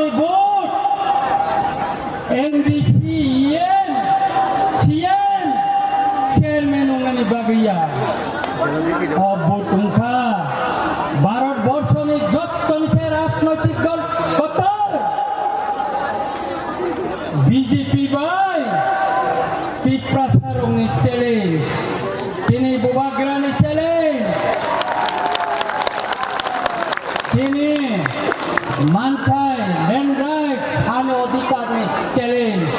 Bollywood, NBC, CN, Chairman ungani bagiya. Obbo tungkha, Bharat borshoni jotton se rajnoitik dol kotor. BJP bai, Tiprasarong ni challenge, Sini Bubagra ni challenge, Sini Manthai, land rights, Hane Odhikar ni challenge,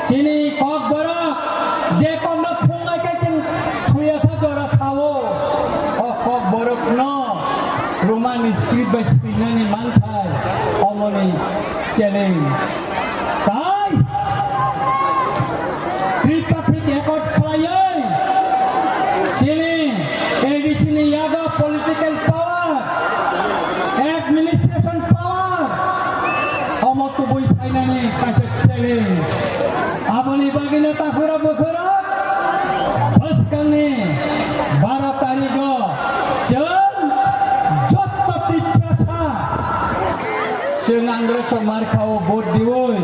Sini Kokborok, je kongna phungai kaching thuyasa jora sawo, Kokborok no, Roman script by Spinani Manthai, Omoni challenge. Kai, Tripartite Accord khalayai, Sini, ABC ni yaga political power, administration power, Omotu bui finani kaisa challenge. Aboni bagina takura bukhura, Baskangni, 12 tarigo, Jan, Jotto Tiprasa, Sing Andres Markao Bot Diwoi,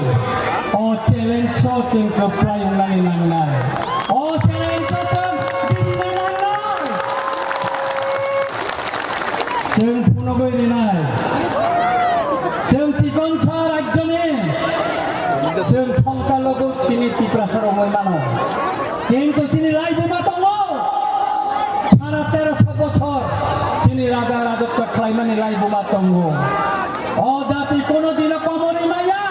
O challenge so sing keprai ungani nangnai, O challenge so sing dinanai, Sing punogoi dinai, Sing Sikon sa rajyone, Sing Songkalogo tini Tiprasar omoi mano, Kintu sini Raibuma tongo, Sara 13 বছর sini raja rajotto khlaimani Raibuma tongo, O jati kono dino komori maya,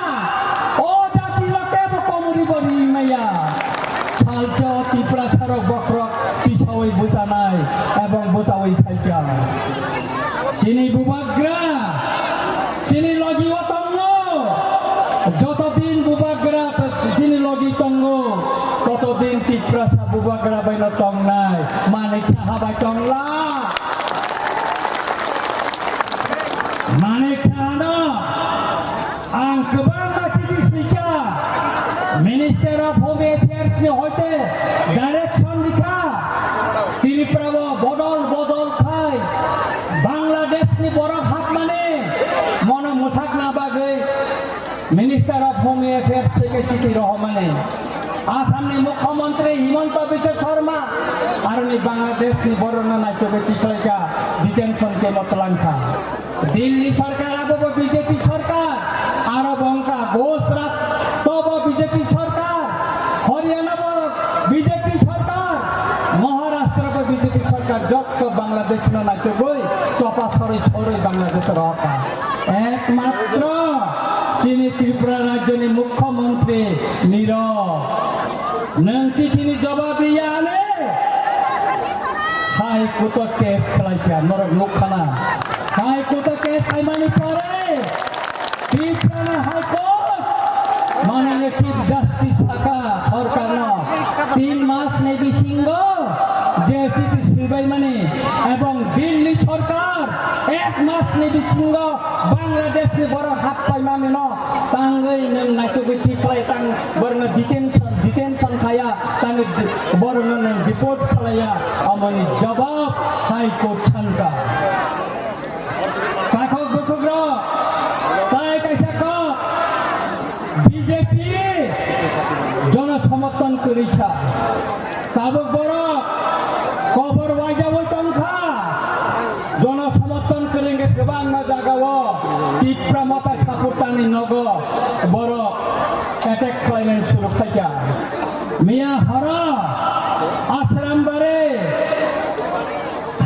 O jati loke komori bori maya, Saljo Tiprasarok bokrok pisawai busanai, ebong busawai thaikang. Sini Bubagra, sini logi watongo, jotodin Bubagra sini logi tongo, totodin Tiprasa Bubagra baino tongnai, Manik sahabai tongla, Manik sahana, ang kebang macam sika, Minister of Home Affairs ni hote direction dikha, Tini Prabo bodol khai, Bangladesh ni borok hak mane, mona muthak na bagai, Minister of Home Affairs থেকে চিঠি রহমানে, Assam ni মুখ্যমন্ত্রী হিমন্ত বিশ্ব শর্মা, আর ni Bangladesh ni বরনা নাইতবে টিকলাইকা detention কে মতলাংখা, দিল্লি সরকার আবো BJP সরকার, আরো বংকা গোসরাত তব BJP সরকার, Haryana BJP সরকার, Maharashtra BJP সরকার, যত বাংলাদেশ না নাইতবই চপা সরই সরই বাংলাদেশের হকা, একমাত্র চিনি ত্রিপুরা রাজ্যের মুখ্যমন্ত্রী নীরব, নং চিঠিনি জবাব দিয়ে আনে, হাইকোর্ট কেস খেলাইছা নরক মুখখানা, হাইকোর্ট কেস খাইমানি পরে, ত্রিপুরা হাইকোর্ট মাননীয় চিফ জাস্টিস শাখা সরকার 3 মাস নেবি সিংহ যে চিঠি শ্রীবাইমানি এবং দিল্লি সরকার 1 মাস নেবি সিংহ Bangladesh ni boro hak paimani no tangai nang naitubi tiklai tang borna detention kaya tang borna nang deport khalaya amani jawab high court chanka kakhok bukhugra tai kaisa ko BJP jona সমর্থন করিছা tabuk borok kobor wajah woi tongkha jona সমর্থন keringe kebang na jagawo Tipra mata saputani nogo borok attack khlaiman suru khaika Mia hara ashram bare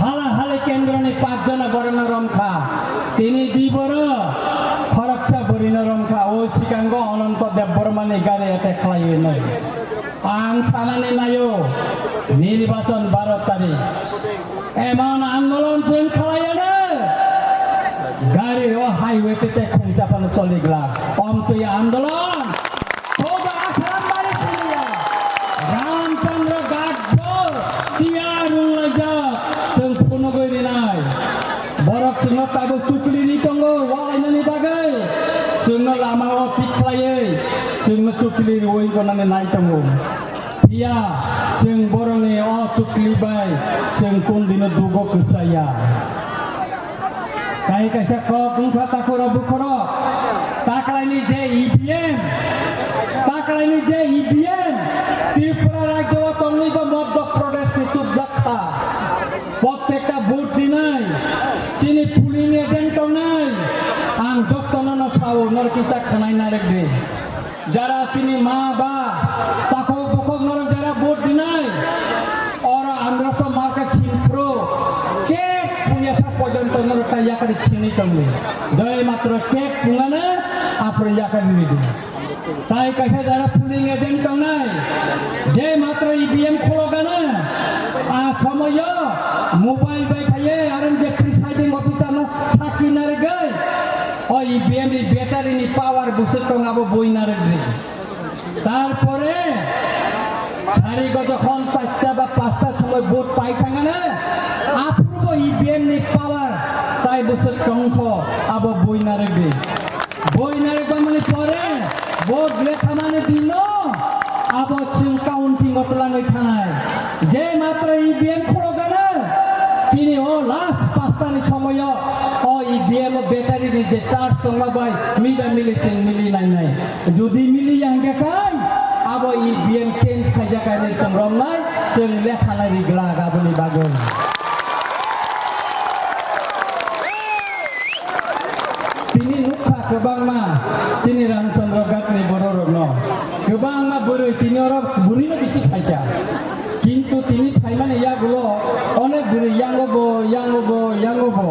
hala hale kendra ni 5 jona borona romkha tini diboro kharaksa borina romkha o sikango ananta dev bormani gare attack khlaiyene ang sanane nayo নির্বাচন 12 তারিখ এমন আন্দোলন চল খালাইনে গাড়ি ও হাইওয়েতে তে খুঁচাপানো চলে গলা অন্তই আন্দোলন সোজা আসাম বাড়ি ছিলিয়া রামচন্দ্র গাড্ড টিয়ার উল্লাজা চল পুনগরি নাই বরক সিংহ তাবো চুকলি নিতঙ্গ ওয়াইনানি বাগে সিংহ লামাও পিখলায়ে সিংহ চুকলি ওই গনানে নাইতঙ্গ Iya, sing borone o cukli bay, sing kundino dugo kesaya. Kai kaisa ko kung kata ko rabu kono, রে যারা চিনি মা বা তাকক বকক নরক যারা ভোট দিনাই ওরা আন্ধ্রস মার্কা সিনপ্রো কে পুনিয়াসা পর্যন্ত নরকটা ইয়াকারি চিনি তমনি জয় মাত্র কে পুঙ্গানে আপরে ইয়াকারি নিদি তাই কাছে যারা পুলিং এজেন্ট তংনাই যে মাত্র ইভিএম খোলগানে সময় মোবাইল বাই থাইয়ে আর যে প্রিসাইডিং অফিসার না সাকি নারে গে ও ইভিএম নি ব্যাটারি নি পাওয়ার বুসে তং আবো বই নারে গে তারপরে সারিগ যখন 4টা বা 5টার সময় ভোট পাই থাঙ্গানে আপূর্ব ইভিএম নি পাওয়ার তাই বুসে সংখ আবো বই নারে গে বই নারে গে মানে পরে ভোট লেখা মানে দিন আবো চিং কাউন্টিং অতলাঙ্গই থানায় যে মাত্র ইভিএম খোলগানে চিনি ও লাস্ট 5টানি সময় ও ইভিএম ব্যাটারি নি যে চার্জ সংবাই মিলা মিলিছেন মিলি নাই যদি মিলি আঙ্গে কাই আবো ইভিএম চেঞ্জ খাইজা কাইনে সংরম নাই जों लेखा नायग्रा गाबोननि बागै তিনি নুখা गोबांमा चिनि रामचंद्र गातनि बर'रनो गोबांमा बोरै তিনি और बुरिनो बेसि फायजा কিন্তু তিনি ফাইমানে ইয়াগুলো অনেক বুড়ি ইয়াঙ্গবো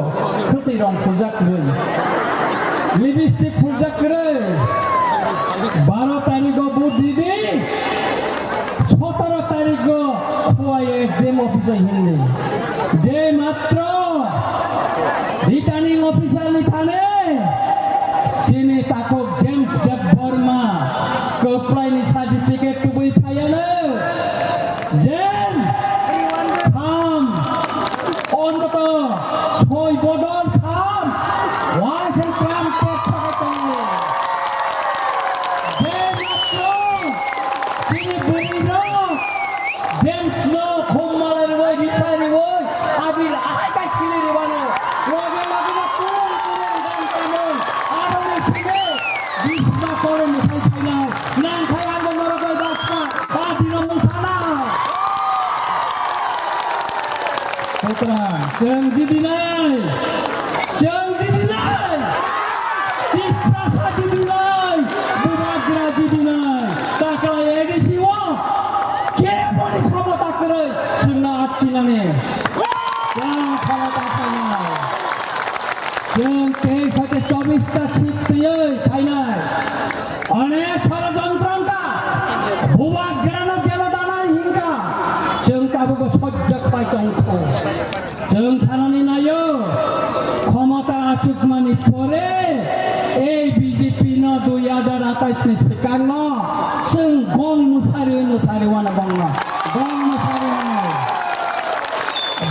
খুশি রং পূজা করে লিপস্টিক পূজা করে 12 তারিখ ভোট দিদি 17 তারিখ খুয়াই এসডিএম অফিসে হিন্দি যে মাত্র রিটার্নিং অফিসার লিখানে সিনি তাকক জেমস দেব বর্মা কপ্লাইনি সার্টিফিকেট টুবুই ফায়ানো যেন খাম অন্তত 6 বদল খাম ওয়াশিং ক্রাম করতে যে মাত্র তিনি বুড়িনো জেমস নো খুমালের ওই বিচারি ওই আদিল আইকা ছিলি রেবানো লগে লগে কোন গান কামো আরো ফিরে বিষ্ণা করে মুখাই ফাইনাল নাম খাই আঙ্গ নরকই দাসকা বাদিন মুসানা ওকরা জংজিদি নাই টিপ্রাসা জিদি নাই বুবাগ্রা জিদি নাই তাকা এগেছিও কে বড় ক্ষমতা করে সুন্না আটকিনানে ক্ষমতা পায় जों 23টা ছিট পেয়ে ফাইনাল অনেক ষড়যন্ত্রটা ভুবাগ্রানো জেলাদানার হিংকা जों কাবুকে সহ্য পাইতে অংশ जों সানানি নাইও ক্ষমতা আচুক মানি পরে এই বিজেপি ন 2028 ni sekarang जों गं मुसारि वाना गं मुसारि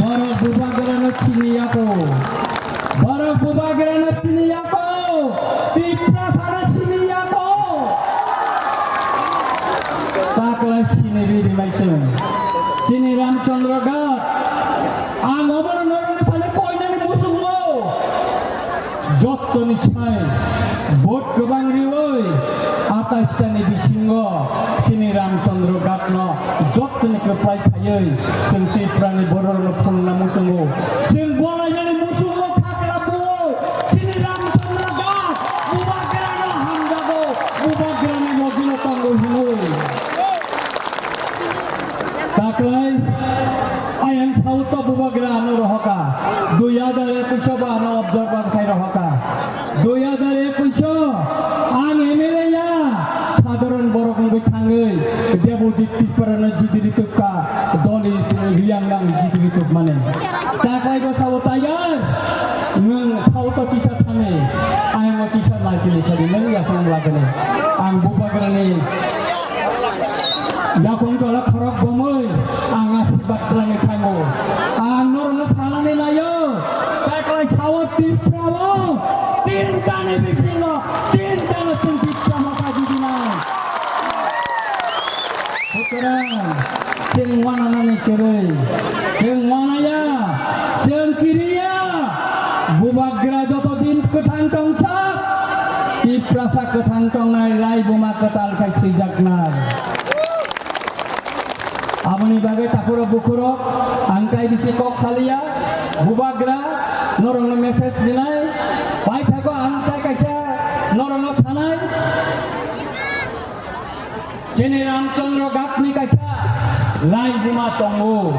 बरक बुबाग्रानो चिनियाको टिप्रासानो चिनियाको ताकला सिनेरि रिमाइसों चिनि रामचंद्र गात आं अमर नरनि फाले कयनानि मुसुंगो जत्तनि साय भोट गोबां रिवै 28टानि बिसिंग चिनि रामचंद्र गातनो जत्तनि कप्लाय थायै जों टिप्रानि बर'नो फुंना मुसुंगो जों गलायनानि मुसुंगो थाकला बुओ चिनि रामचंद्र गात बुबाग्रानो हामजागो बुबाग्रानि मगिनो तांगो हिनै ताकलाय आयन साउथ बुबाग्रानो रहका 2021 बानो ऑब्जर्वर खाय रहका 2021 आं एमएलए या साधारण बर'गंगै थाङै देबजित टिप्रानो जिदिरितुका दलि रियांगां जिदिरितुक माने ताकलाय गसाव तायार नों साउथ टिसा थाङै आं टिसा लागिलि खालि नों यासं लागोने आं बुबाग्रानि याखं जला खरक गमै आं आशीर्बाद खालामनो थाङो आं नरनो सानानै लायो ताकलाय साउथ टिप्राव 3टानि बिसिङो 3टानि जों टिप्रा माखा जिदिनाय Sekarang जों वानानानै केरै जों वानाया जों किरिया बुबाग्रा जतदिन गोथां दंसा टिप्रासा गोथां दंनाय राय बुमा कटाल खाय सैजागनाय आबनि बागै ताकुरो बुकुरो आंकाय बिसि कक सालिया बुबाग्रा नरंनो मेसेज दिनाय बाय थागो आंकाय कायसा नरंनो सानाय Jeni Ramchandra Gatni kaisa lai buma tongo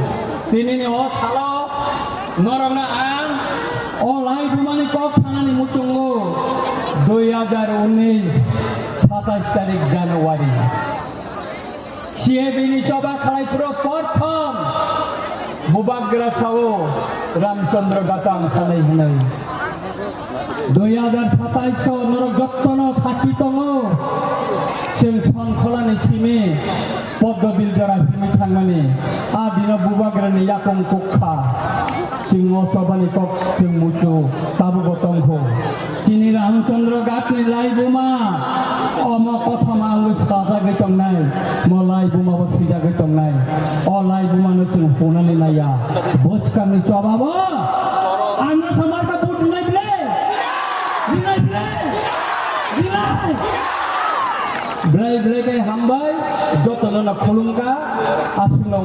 tini ni o salo norongna ang o lai buma ni kok sanani muchungo 2019 27 তারিখ জানুয়ারি সিএবিনি চবা খালাইপুর প্রথম বুবাগ্রা সাও রামচন্দ্র গাতাম খালাই হনাই 2027 নরক যত্ন থাকি তङ जों सनखलानि सिमे पद्मबिल जरा हिमी थांनानै आ दिना बुबाग्रानि याकं कखा जों अचबानि कक जों मुजु ताबु गतंखौ दिनै रामचंद्र गातनि लाइबुमा अम कथमा आंगो साजागै दंनाय म लाइबुमाबो सिजागै दंनाय अ लाइबुमानो जों होनानै नाया बसकानि चबाबो आंनो समारका बुट दिनै बिले Belai-belai kay hambay, jotono na kulungka, asing na